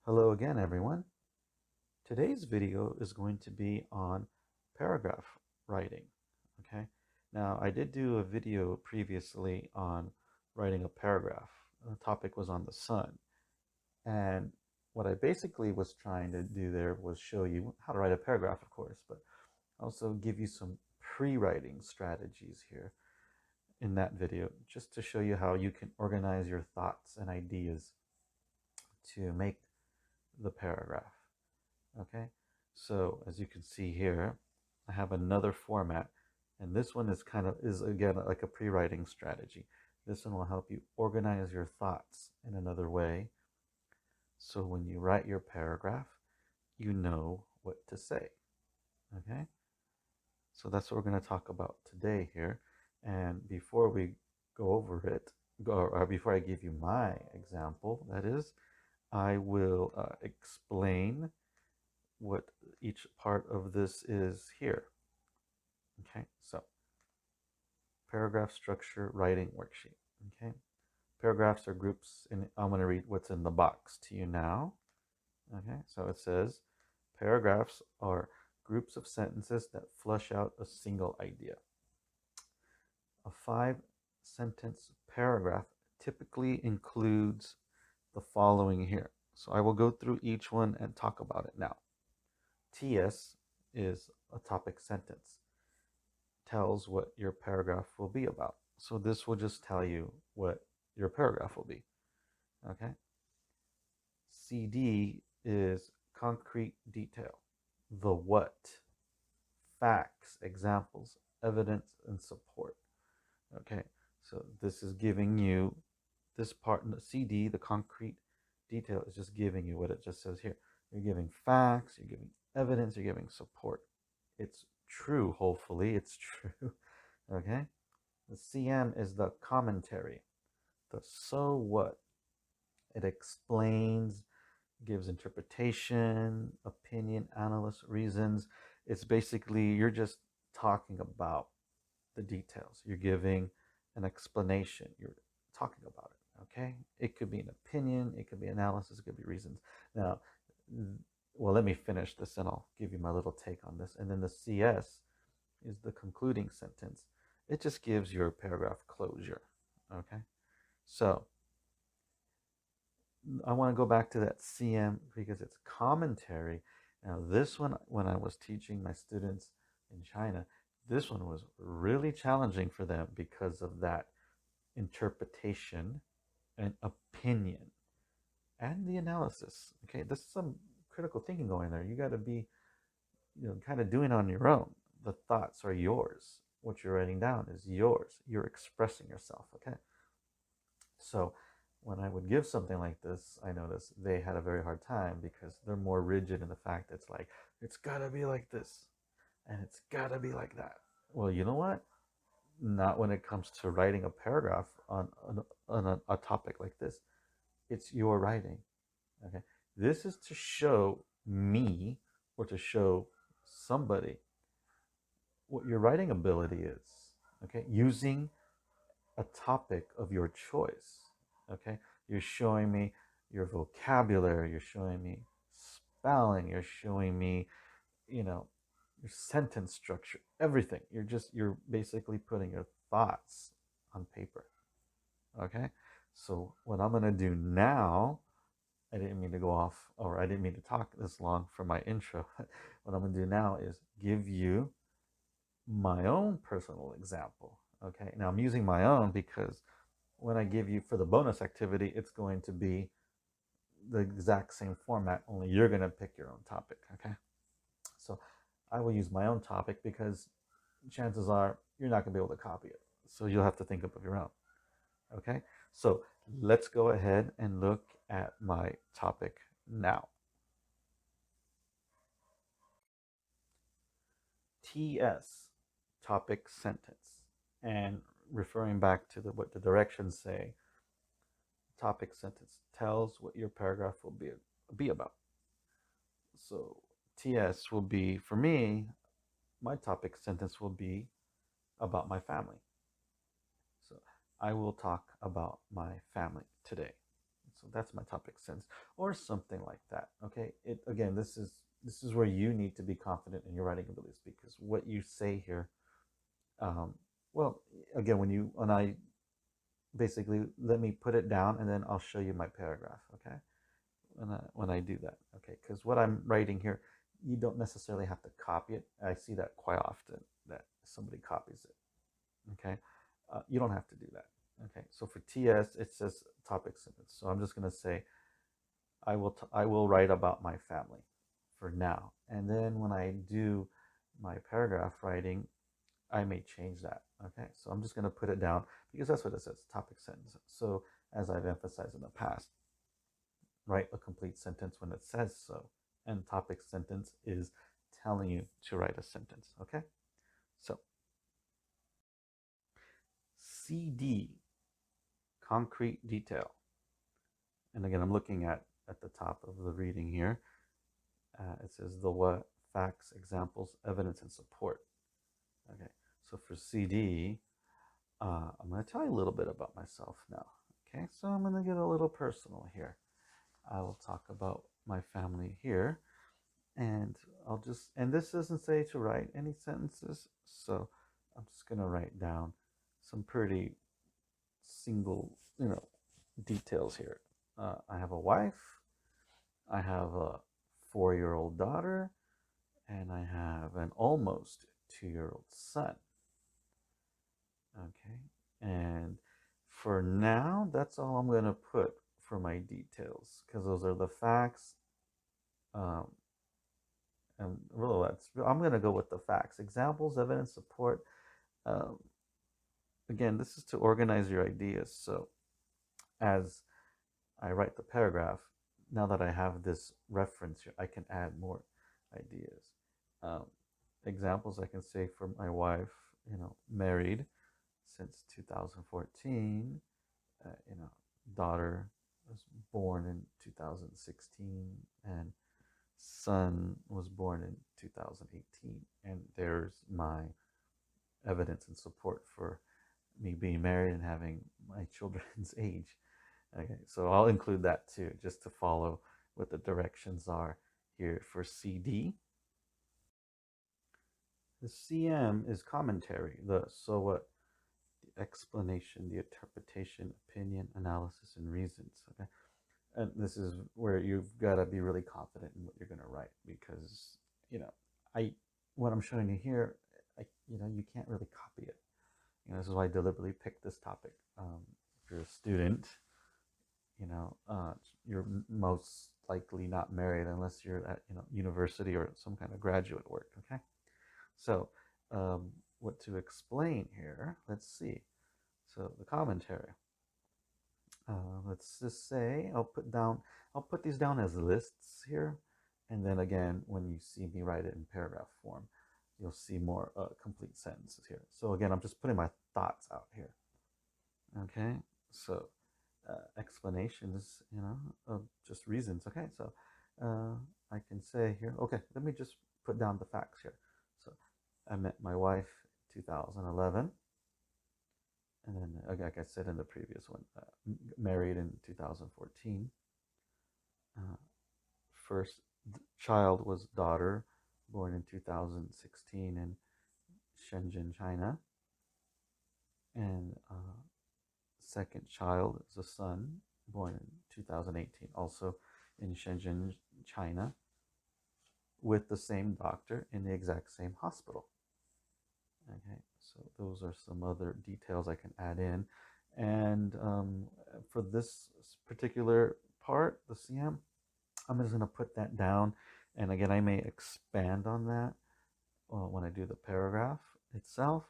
Hello again, everyone. Today's video is going to be on paragraph writing. Okay. Now, I did do a video previously on writing a paragraph. The topic was on the sun. And what I basically was trying to do there was show you how to write a paragraph, of course, but also give you some pre-writing strategies here in that video, just to show you how you can organize your thoughts and ideas to make the paragraph. Okay, so as you can see here, I have another format, and this one is again like a pre-writing strategy. This one will help you organize your thoughts in another way, so when you write your paragraph, you know what to say. Okay, so that's what we're going to talk about today here. And before we go over it, or before I give you my example, that is, I will explain what each part of this is here. Okay, so paragraph structure writing worksheet. Okay, paragraphs are groups, and I'm going to read what's in the box to you now. Okay, so it says paragraphs are groups of sentences that flush out a single idea. A 5-sentence paragraph typically includes the following here. So I will go through each one and talk about it now. TS is a topic sentence. Tells what your paragraph will be about. So this will just tell you what your paragraph will be. Okay. CD is concrete detail. The what, facts, examples, evidence, and support. Okay. So this is giving you this part in the CD, the concrete detail is just giving you what it just says here. You're giving facts, you're giving evidence, you're giving support. It's true, hopefully, it's true. Okay. The CM is the commentary. The so what. It explains, gives interpretation, opinion, analysis, reasons. It's basically, you're just talking about the details. You're giving an explanation. You're talking about it. Okay? It could be an opinion, it could be analysis, it could be reasons. Now, well, let me finish this and I'll give you my little take on this. And then the CS is the concluding sentence. It just gives your paragraph closure. Okay, so I want to go back to that CM because it's commentary. Now, this one, when I was teaching my students in China, this one was really challenging for them because of that interpretation and opinion and the analysis. Okay, there's some critical thinking going there. You got to be, kind of doing it on your own. The thoughts are yours. What you're writing down is yours. You're expressing yourself. Okay, so when I would give something like this, I noticed they had a very hard time because they're more rigid in the fact that it's like, it's gotta be like this and it's gotta be like that. Well, you know what? Not when it comes to writing a paragraph on a topic like this. It's your writing. Okay. This is to show me or to show somebody what your writing ability is. Okay. Using a topic of your choice. Okay, you're showing me your vocabulary, you're showing me spelling, you're showing me, your sentence structure, everything. You're basically putting your thoughts on paper. Okay, so what I'm gonna do now, I didn't mean to go off, or I didn't mean to talk this long for my intro. What I'm gonna do now is give you my own personal example. Okay, now I'm using my own because when I give you for the bonus activity, it's going to be the exact same format, only you're going to pick your own topic. Okay, so I will use my own topic because chances are you're not going to be able to copy it, so you'll have to think up of your own. Okay, so let's go ahead and look at my topic now. TS, topic sentence, and referring back to what the directions say, topic sentence tells what your paragraph will be about. So TS will be, for me, my topic sentence will be about my family. So I will talk about my family today. So that's my topic sentence, or something like that. Okay. It again, this is where you need to be confident in your writing abilities, because what you say here, um, well, again, when I basically, let me put it down and then I'll show you my paragraph. Okay. When I do that. Okay. Because what I'm writing here, you don't necessarily have to copy it. I see that quite often, that somebody copies it. Okay. You don't have to do that. Okay. So for TS, it says topic sentence. So I'm just going to say, I will write about my family for now. And then when I do my paragraph writing, I may change that. Okay. So I'm just going to put it down because that's what it says, topic sentence. So as I've emphasized in the past, write a complete sentence when it says so. And topic sentence is telling you to write a sentence. Okay. So CD, concrete detail. And again, I'm looking at the top of the reading here. It says the what, facts, examples, evidence, and support. Okay, so for CD, I'm going to tell you a little bit about myself now. Okay, so I'm going to get a little personal here. I will talk about my family here, and and this doesn't say to write any sentences, so I'm just going to write down some pretty single, details here. I have a wife, I have a 4-year old daughter, and I have an almost 2-year old son. Okay, and for now, that's all I'm going to put for my details, because those are the facts. Um, and really, I'm going to go with the facts, examples, evidence, support. Um, Again, this is to organize your ideas. So as I write the paragraph, now that I have this reference here, I can add more ideas. Um, Examples I can say for my wife, married since 2014, daughter was born in 2016, and son was born in 2018. And there's my evidence and support for me being married and having my children's age. Okay, so I'll include that too, just to follow what the directions are here for CD. The CM is commentary, the so what, the explanation, the interpretation, opinion, analysis, and reasons. Okay, and this is where you've got to be really confident in what you're going to write, because you know I what I'm showing you here, you can't really copy it. This is why I deliberately picked this topic. If you're a student, you're most likely not married unless you're at university or some kind of graduate work. Okay, so what to explain here? Let's see. So the commentary. Let's just say I'll put these down as lists here, and then again, when you see me write it in paragraph form, you'll see more complete sentences here. So again, I'm just putting my thoughts out here. Okay, so explanations, of just reasons. Okay, so I can say here, okay, let me just put down the facts here. So I met my wife in 2011, and then, like I said in the previous one, married in 2014. Uh, First child was daughter, born in 2016 in Shenzhen, China, and second child is a son, born in 2018, also in Shenzhen, China, with the same doctor in the exact same hospital. Okay, so those are some other details I can add in. And for this particular part, the CM, I'm just going to put that down. And again, I may expand on that when I do the paragraph itself.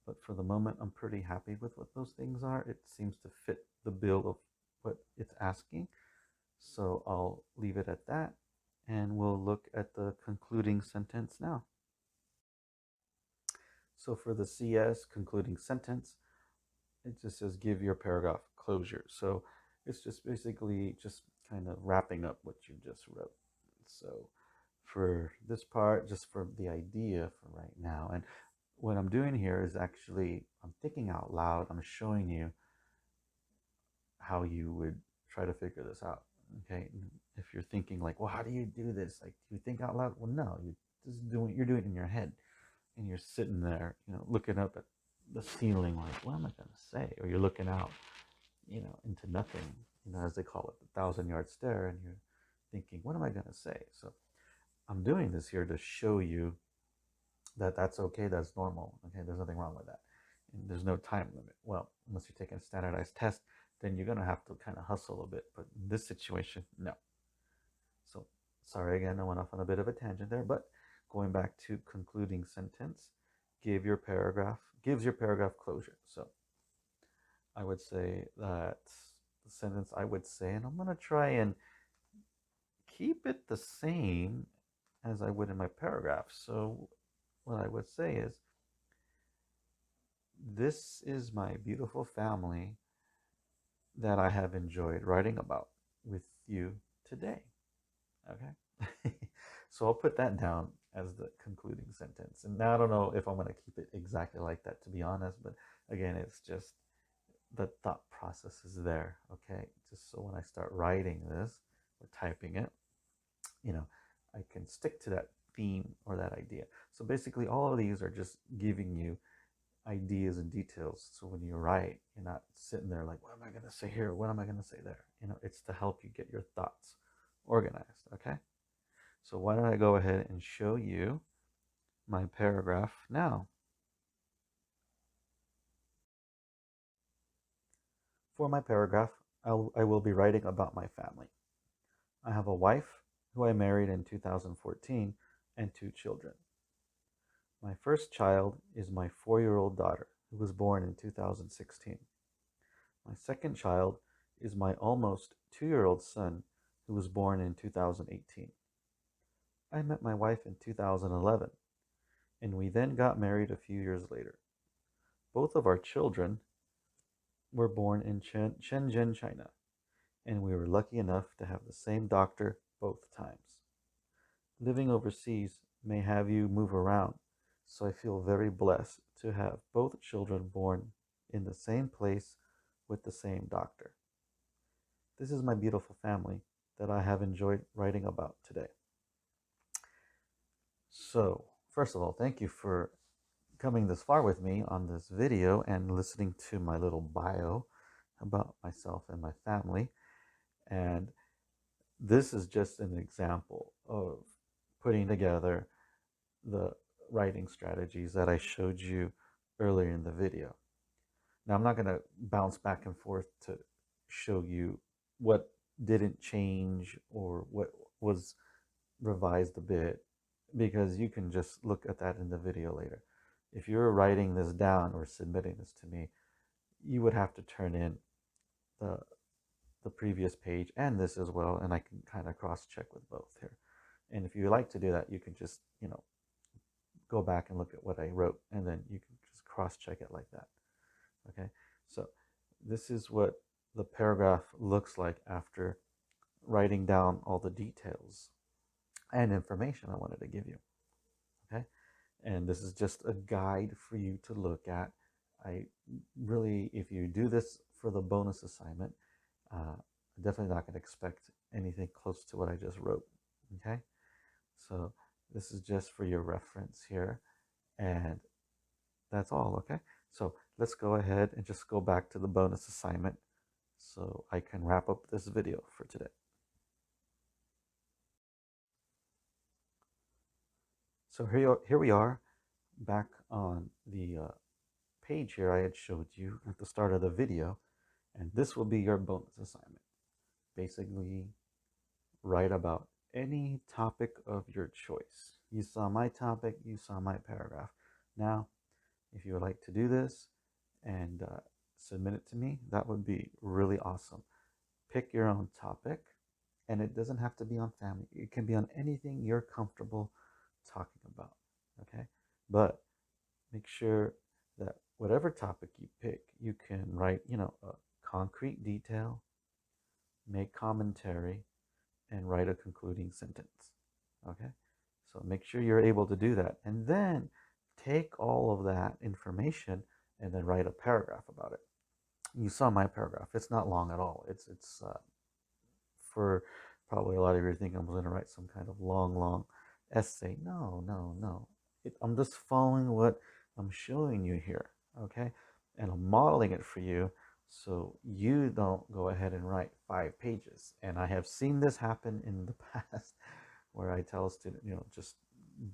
But for the moment, I'm pretty happy with what those things are. It seems to fit the bill of what it's asking. So I'll leave it at that. And we'll look at the concluding sentence now. So for the CS concluding sentence, it just says give your paragraph closure. So it's just basically just kind of wrapping up what you just wrote. So for this part, just for the idea for right now, and what I'm doing here is actually I'm thinking out loud. I'm showing you how you would try to figure this out. Okay, if you're thinking like, well, how do you do this? Like, do you think out loud? Well, no, you're doing it in your head, and you're sitting there, looking up at the ceiling, like, what am I gonna say? Or you're looking out, into nothing, as they call it, the 1,000-yard stare, and you're thinking, what am I gonna say? So I'm doing this here to show you that that's okay, that's normal. Okay, there's nothing wrong with that, and there's no time limit. Well, unless you're taking a standardized test, then you're gonna have to kind of hustle a bit. But in this situation, no. So sorry again, I went off on a bit of a tangent there, but going back to concluding sentence, gives your paragraph closure. So I would say that the sentence I would say, and I'm gonna try and keep it the same as I would in my paragraph. So what I would say is, this is my beautiful family that I have enjoyed writing about with you today. Okay. So I'll put that down as the concluding sentence. And now I don't know if I'm going to keep it exactly like that, to be honest, but again, it's just the thought process is there. Okay. Just so when I start writing this or typing it, I can stick to that theme or that idea. So basically, all of these are just giving you ideas and details. So when you write, you're not sitting there like, what am I going to say here? What am I going to say there? It's to help you get your thoughts organized. Okay. So why don't I go ahead and show you my paragraph now? For my paragraph, I will be writing about my family. I have a wife who I married in 2014 and two children. My first child is my 4-year-old daughter, who was born in 2016. My second child is my almost 2-year-old son, who was born in 2018. I met my wife in 2011, and we then got married a few years later. Both of our children were born in Shenzhen, China, and we were lucky enough to have the same doctor both times. Living overseas may have you move around, so I feel very blessed to have both children born in the same place with the same doctor. This is my beautiful family that I have enjoyed writing about today. So, first of all, thank you for coming this far with me on this video and listening to my little bio about myself and my family. And this is just an example of putting together the writing strategies that I showed you earlier in the video. Now, I'm not going to bounce back and forth to show you what didn't change or what was revised a bit, because you can just look at that in the video later. If you're writing this down or submitting this to me, you would have to turn in the previous page and this as well, and I can kind of cross-check with both here. And if you like to do that, you can just, go back and look at what I wrote, and then you can just cross-check it like that. Okay, so this is what the paragraph looks like after writing down all the details and information I wanted to give you. Okay, and this is just a guide for you to look at. I really, if you do this for the bonus assignment, definitely not going to expect anything close to what I just wrote. Okay, so this is just for your reference here, and that's all. Okay, so let's go ahead and just go back to the bonus assignment so I can wrap up this video for today. So here we are back on the page here I had showed you at the start of the video, and this will be your bonus assignment. Basically, write about any topic of your choice. You saw my topic, you saw my paragraph. Now, if you would like to do this and submit it to me, that would be really awesome. Pick your own topic, and it doesn't have to be on family. It can be on anything you're comfortable talking about, okay? But make sure that whatever topic you pick, you can write, a concrete detail, make commentary, and write a concluding sentence, okay? So make sure you're able to do that, and then take all of that information and then write a paragraph about it. You saw my paragraph. It's not long at all. It's for probably a lot of you are thinking I'm going to write some kind of long essay. No, no, no. I'm just following what I'm showing you here, okay? And I'm modeling it for you so you don't go ahead and write 5 pages. And I have seen this happen in the past where I tell a student, just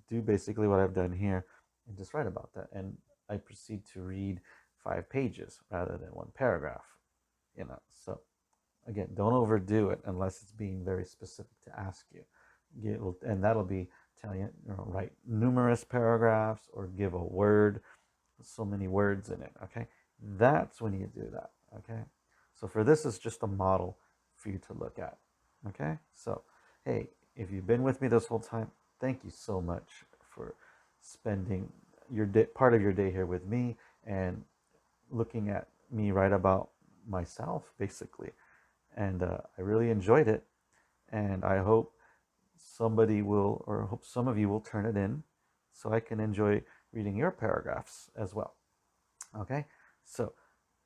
do basically what I've done here and just write about that. And I proceed to read 5 pages rather than one paragraph, So again, don't overdo it unless it's being very specific to ask you. And that'll be telling you, write numerous paragraphs or give a word, so many words in it, okay? That's when you do that, okay? So for this, is just a model for you to look at, okay? So, hey, if you've been with me this whole time, thank you so much for spending your day, part of your day here with me and looking at me write about myself, basically. And I really enjoyed it. And I hope hope some of you will turn it in so I can enjoy reading your paragraphs as well. Okay, so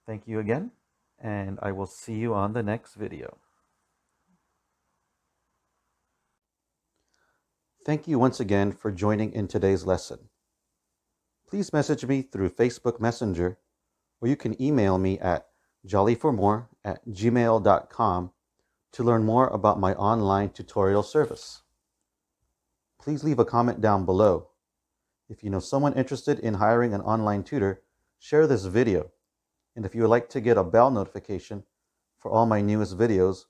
thank you again, and I will see you on the next video. Thank you once again for joining in today's lesson. Please message me through Facebook Messenger, or you can email me at jollyformore@gmail.com to learn more about my online tutorial service. Please leave a comment down below. If you know someone interested in hiring an online tutor, share this video. And if you would like to get a bell notification for all my newest videos,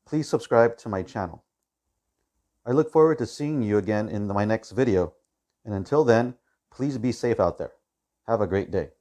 please subscribe to my channel. I look forward to seeing you again in my next video. And until then, please be safe out there. Have a great day.